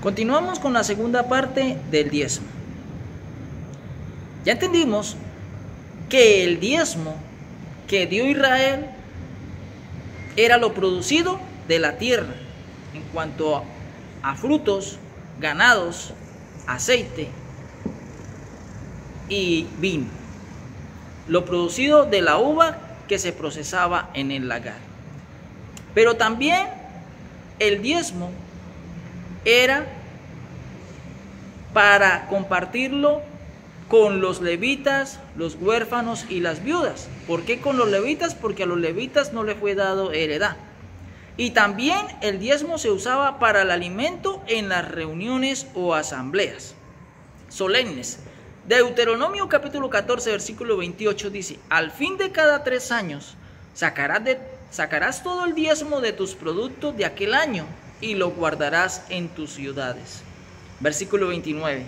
Continuamos con la segunda parte del diezmo. Ya entendimos que el diezmo que dio Israel era lo producido de la tierra en cuanto a frutos, ganados, aceite y vino. Lo producido de la uva que se procesaba en el lagar. Pero también el diezmo era para compartirlo con los levitas, los huérfanos y las viudas. ¿Por qué con los levitas? Porque a los levitas no les fue dado heredad. Y también el diezmo se usaba para el alimento en las reuniones o asambleas solemnes. Deuteronomio capítulo 14 versículo 28 dice: al fin de cada 3 años sacarás todo el diezmo de tus productos de aquel año y lo guardarás en tus ciudades. Versículo 29.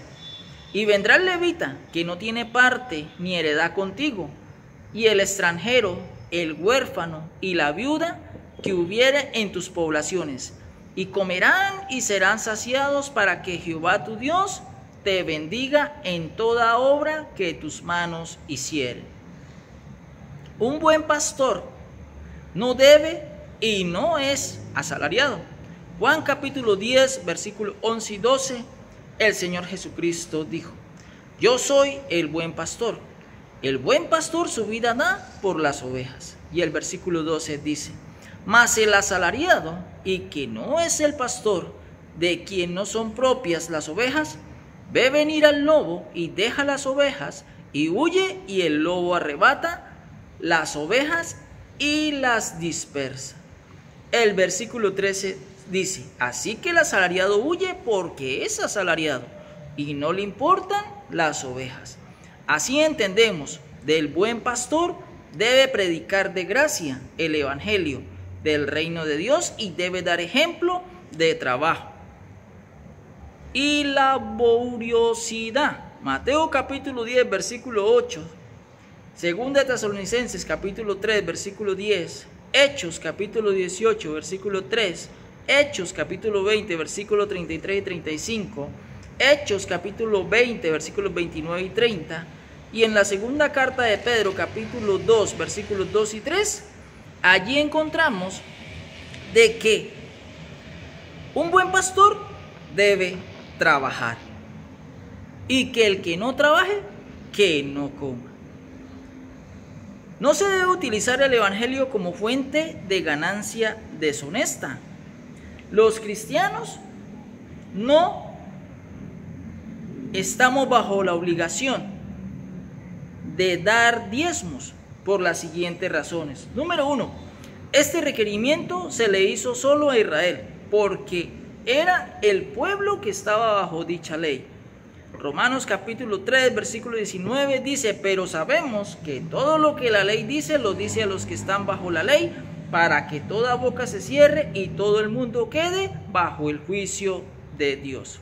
Y vendrá el levita que no tiene parte ni heredad contigo, y el extranjero, el huérfano y la viuda que hubiere en tus poblaciones, y comerán y serán saciados, para que Jehová tu Dios te bendiga en toda obra que tus manos hicieren. Un buen pastor no debe y no es asalariado. Juan capítulo 10 versículo 11 y 12, el Señor Jesucristo dijo: yo soy el buen pastor. El buen pastor su vida da por las ovejas. Y el versículo 12 dice: mas el asalariado, y que no es el pastor, de quien no son propias las ovejas, ve venir al lobo y deja las ovejas y huye, y el lobo arrebata las ovejas y las dispersa. El versículo 13 dice: así que el asalariado huye porque es asalariado y no le importan las ovejas. Así entendemos, del buen pastor debe predicar de gracia el evangelio del reino de Dios y debe dar ejemplo de trabajo y laboriosidad. Mateo capítulo 10 versículo 8, segunda Tesalonicenses capítulo 3 versículo 10, Hechos capítulo 18 versículo 3, Hechos capítulo 20 versículo 33 y 35, Hechos capítulo 20 versículos 29 y 30, y en la segunda carta de Pedro capítulo 2 versículos 2 y 3, allí encontramos de que un buen pastor debe trabajar y que el que no trabaje, que no coma. No se debe utilizar el evangelio como fuente de ganancia deshonesta. Los cristianos no estamos bajo la obligación de dar diezmos por las siguientes razones. Número 1, este requerimiento se le hizo solo a Israel porque era el pueblo que estaba bajo dicha ley. Romanos capítulo 3 versículo 19 dice: pero sabemos que todo lo que la ley dice, lo dice a los que están bajo la ley, para que toda boca se cierre y todo el mundo quede bajo el juicio de Dios.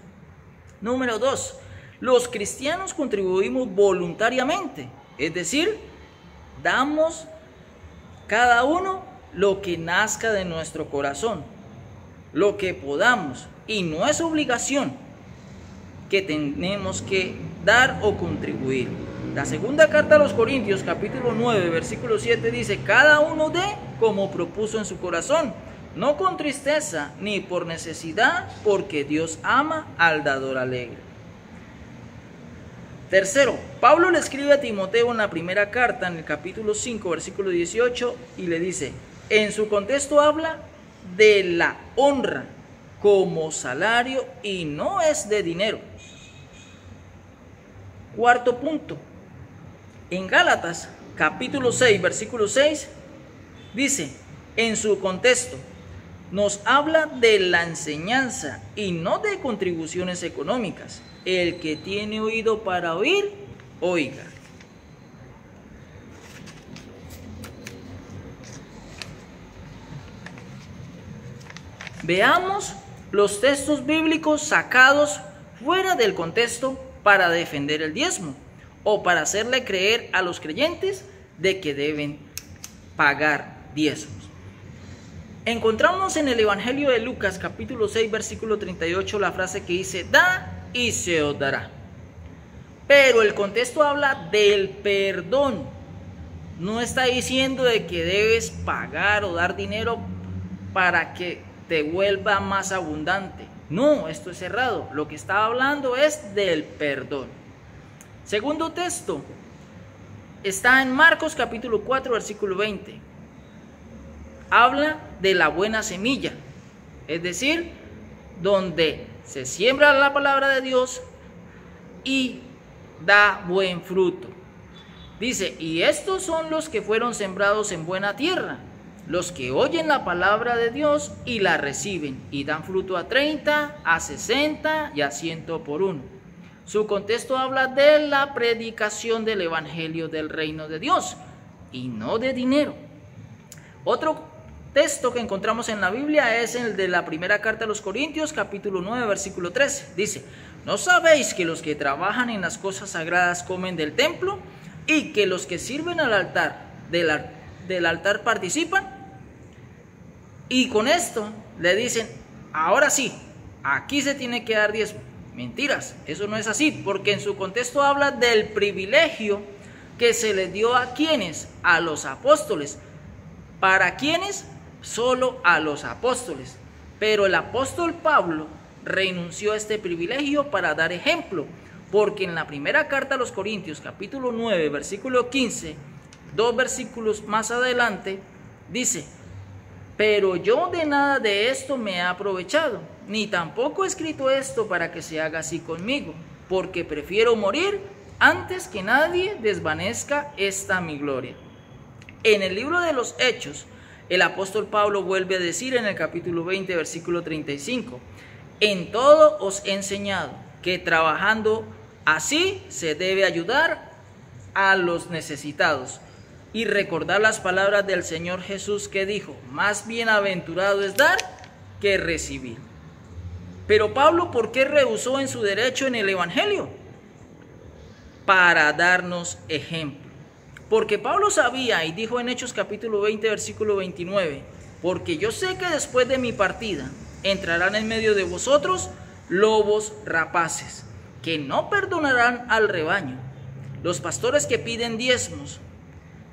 Número 2, los cristianos contribuimos voluntariamente, es decir, damos cada uno lo que nazca de nuestro corazón, lo que podamos, y no es obligación que tenemos que dar o contribuir. La segunda carta a los Corintios capítulo 9 versículo 7 dice: cada uno dé como propuso en su corazón, no con tristeza ni por necesidad, porque Dios ama al dador alegre. Tercero, Pablo le escribe a Timoteo en la primera carta, en el capítulo 5, versículo 18, y le dice, en su contexto habla de la honra como salario y no es de dinero. Cuarto punto, en Gálatas, capítulo 6, versículo 6, dice, en su contexto, nos habla de la enseñanza y no de contribuciones económicas. El que tiene oído para oír, oiga. Veamos los textos bíblicos sacados fuera del contexto para defender el diezmo o para hacerle creer a los creyentes de que deben pagar diezmos. Encontramos en el Evangelio de Lucas, capítulo 6, versículo 38, la frase que dice: da y se os dará. Pero el contexto habla del perdón. No está diciendo de que debes pagar o dar dinero para que te vuelva más abundante. No, esto es errado. Lo que está hablando es del perdón. Segundo texto está en Marcos capítulo 4, versículo 20. Habla de la buena semilla, es decir, donde se siembra la palabra de Dios y da buen fruto. Dice: y estos son los que fueron sembrados en buena tierra, los que oyen la palabra de Dios y la reciben, y dan fruto a 30, a 60 y a 100 por uno. Su contexto habla de la predicación del evangelio del reino de Dios y no de dinero. Otro texto que encontramos en la Biblia es el de la primera carta a los Corintios, capítulo 9, versículo 13. Dice: ¿no sabéis que los que trabajan en las cosas sagradas comen del templo y que los que sirven al altar del altar participan? Y con esto le dicen: ahora sí, aquí se tiene que dar diezmo. Mentiras, eso no es así, porque en su contexto habla del privilegio que se les dio a quienes, a los apóstoles. ¿Para quiénes? Solo a los apóstoles. Pero el apóstol Pablo renunció a este privilegio para dar ejemplo, porque en la primera carta a los Corintios, capítulo 9, versículo 15, 2 versículos más adelante, dice: pero yo de nada de esto me he aprovechado, ni tampoco he escrito esto para que se haga así conmigo, porque prefiero morir antes que nadie desvanezca esta mi gloria. En el libro de los Hechos, el apóstol Pablo vuelve a decir en el capítulo 20, versículo 35: en todo os he enseñado que trabajando así se debe ayudar a los necesitados, y recordar las palabras del Señor Jesús que dijo: más bienaventurado es dar que recibir. Pero Pablo, ¿por qué rehusó en su derecho en el evangelio? Para darnos ejemplo. Porque Pablo sabía y dijo en Hechos capítulo 20, versículo 29: porque yo sé que después de mi partida entrarán en medio de vosotros lobos rapaces, que no perdonarán al rebaño. Los pastores que piden diezmos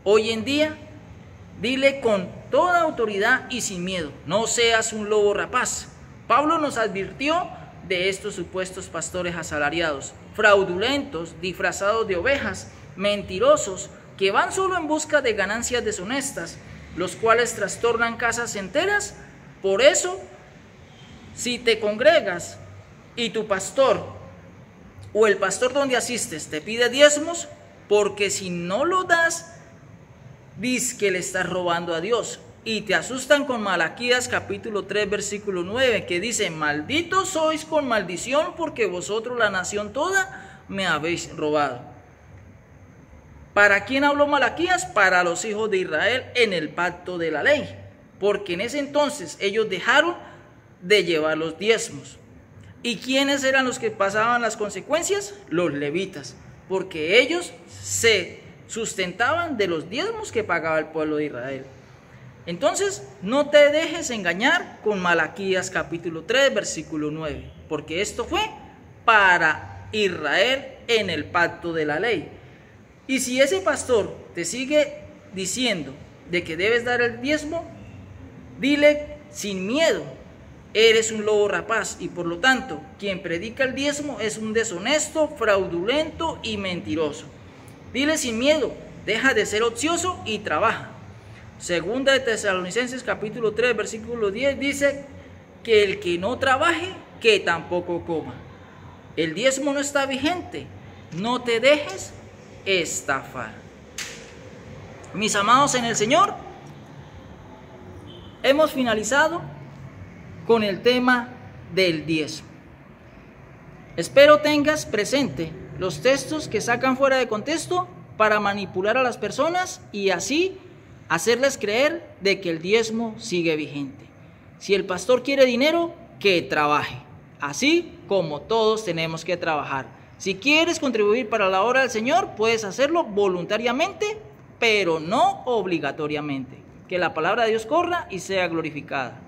hoy en día, dile con toda autoridad y sin miedo: no seas un lobo rapaz. Pablo nos advirtió de estos supuestos pastores asalariados, fraudulentos, disfrazados de ovejas, mentirosos, que van solo en busca de ganancias deshonestas, los cuales trastornan casas enteras. Por eso, si te congregas y tu pastor o el pastor donde asistes te pide diezmos, porque si no lo das, dices que le estás robando a Dios. Y te asustan con Malaquías capítulo 3 versículo 9, que dice: malditos sois con maldición, porque vosotros la nación toda me habéis robado. ¿Para quién habló Malaquías? Para los hijos de Israel en el pacto de la ley, porque en ese entonces ellos dejaron de llevar los diezmos. ¿Y quiénes eran los que pasaban las consecuencias? Los levitas, porque ellos se sustentaban de los diezmos que pagaba el pueblo de Israel. Entonces, no te dejes engañar con Malaquías capítulo 3, versículo 9, porque esto fue para Israel en el pacto de la ley. Y si ese pastor te sigue diciendo de que debes dar el diezmo, dile sin miedo: eres un lobo rapaz, y por lo tanto, quien predica el diezmo es un deshonesto, fraudulento y mentiroso. Dile sin miedo: deja de ser ocioso y trabaja. Segunda de Tesalonicenses capítulo 3 versículo 10 dice que el que no trabaje, que tampoco coma. El diezmo no está vigente, no te dejes estafar. Mis amados en el Señor, hemos finalizado con el tema del diezmo. Espero tengas presente los textos que sacan fuera de contexto para manipular a las personas y así hacerles creer de que el diezmo sigue vigente. Si el pastor quiere dinero, que trabaje, así como todos tenemos que trabajar. Si quieres contribuir para la obra del Señor, puedes hacerlo voluntariamente, pero no obligatoriamente. que la palabra de Dios corra y sea glorificada.